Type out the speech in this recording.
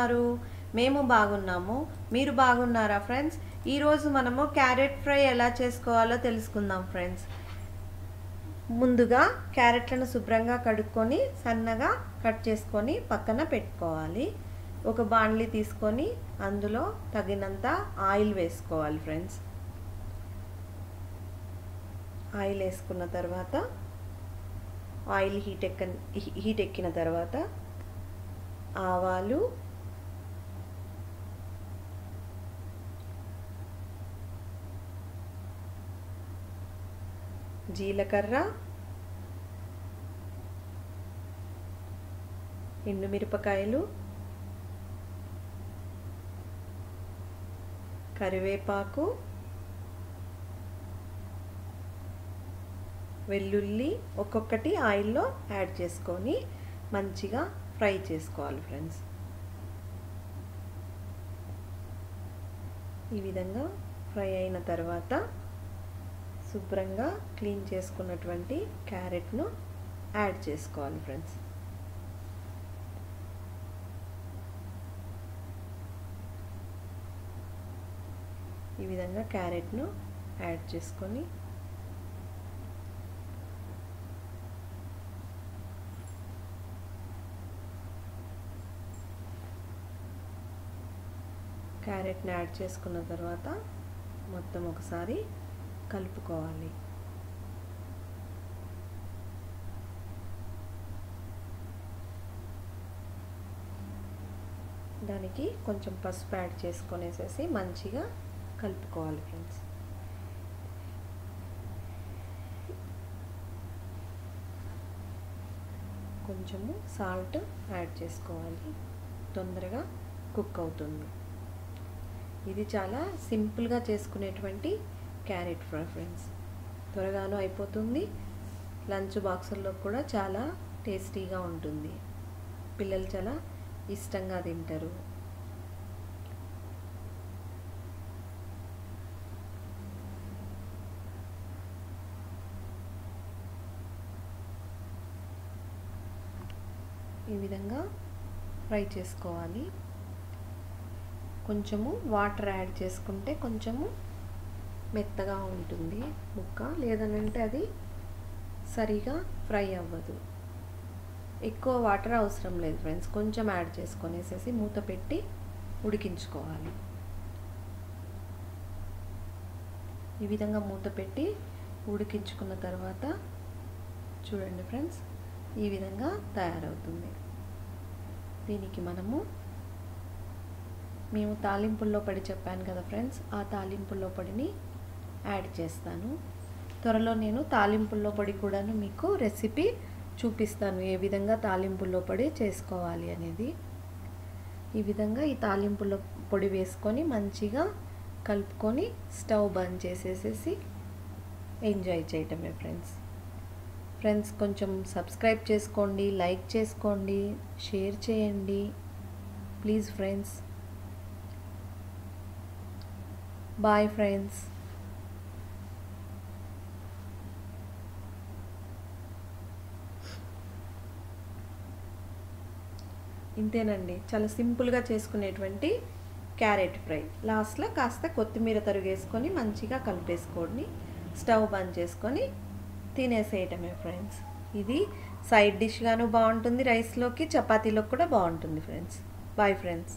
ఉన్నారు? మేము బాగున్నాము. మీరు బాగున్నారా ఫ్రెండ్స్? ఈరోజు మనము క్యారెట్ ఫ్రై ఎలా చేసుకోవాలో తెలుసుకుందాం ఫ్రెండ్స్. ముందుగా క్యారెట్లను శుభ్రంగా కడుక్కొని సన్నగా కట్ చేసుకొని పక్కన పెట్టుకోవాలి. ఒక బాండ్లీ తీసుకొని అందులో తగినంత ఆయిల్ వేసుకోవాలి ఫ్రెండ్స్. ఆయిల్ వేసుకున్న తర్వాత ఆయిల్ హీట్ ఎక్కిన తర్వాత ఆవాలు, జీలకర్ర, ఎండుమిరపకాయలు, కరివేపాకు, వెల్లుల్లి ఒక్కొక్కటి ఆయిల్లో యాడ్ చేసుకొని మంచిగా ఫ్రై చేసుకోవాలి ఫ్రెండ్స్. ఈ విధంగా ఫ్రై అయిన తర్వాత శుభ్రంగా క్లీన్ చేసుకున్నటువంటి క్యారెట్ను యాడ్ చేసుకోవాలి ఫ్రెండ్స్. ఈ విధంగా క్యారెట్ను యాడ్ చేసుకొని క్యారెట్ని యాడ్ చేసుకున్న తర్వాత మొత్తం ఒకసారి కలుపుకోవాలి. దానికి కొంచెం పసుపు యాడ్ చేసుకొనేసేసి మంచిగా కలుపుకోవాలి ఫ్రెండ్స్. కొంచెము సాల్ట్ యాడ్ చేసుకోవాలి, తొందరగా కుక్ అవుతుంది. ఇది చాలా సింపుల్గా చేసుకునేటువంటి క్యారెట్ ఫ్రై ఫ్రెండ్స్. త్వరగాను అయిపోతుంది. లంచ్ బాక్సుల్లో కూడా చాలా టేస్టీగా ఉంటుంది. పిల్లలు చాలా ఇష్టంగా తింటారు. ఈ విధంగా ఫ్రై చేసుకోవాలి. కొంచెము వాటర్ యాడ్ చేసుకుంటే కొంచెము మెత్తగా ఉంటుంది ముక్క, లేదనంటే అది సరిగా ఫ్రై అవ్వదు. ఎక్కువ వాటర్ అవసరం లేదు ఫ్రెండ్స్. కొంచెం యాడ్ చేసుకొనేసేసి మూత పెట్టి ఉడికించుకోవాలి. ఈ విధంగా మూత పెట్టి ఉడికించుకున్న తర్వాత చూడండి ఫ్రెండ్స్, ఈ విధంగా తయారవుతుంది. దీనికి మేము తాలింపుల్లో పొడి చెప్పాను కదా ఫ్రెండ్స్, ఆ తాలింపుల్లో పొడిని యాడ్ చేస్తాను. త్వరలో నేను తాలింపుల్లో పొడి కూడాను మీకు రెసిపీ చూపిస్తాను, ఏ విధంగా తాలింపుల్లో పొడి చేసుకోవాలి అనేది. ఈ విధంగా ఈ తాలింపుల్లో పొడి వేసుకొని మంచిగా కలుపుకొని స్టవ్ బంద్ చేసేసేసి ఎంజాయ్ చేయటమే ఫ్రెండ్స్. ఫ్రెండ్స్ కొంచెం సబ్స్క్రైబ్ చేసుకోండి, లైక్ చేసుకోండి, షేర్ చేయండి ప్లీజ్ ఫ్రెండ్స్. Bye friends. ఇంతేనండి, చాలా సింపుల్గా చేసుకునేటువంటి క్యారెట్ ఫ్రై. లాస్ట్లో కాస్త కొత్తిమీర తరుగేసుకొని మంచిగా కలిపేసుకోండి, స్టవ్ బంద్ చేసుకొని తినేసేయటమే ఫ్రెండ్స్. ఇది సైడ్ డిష్గాను బాగుంటుంది, రైస్లోకి చపాతీలోకి కూడా బాగుంటుంది ఫ్రెండ్స్. Bye friends.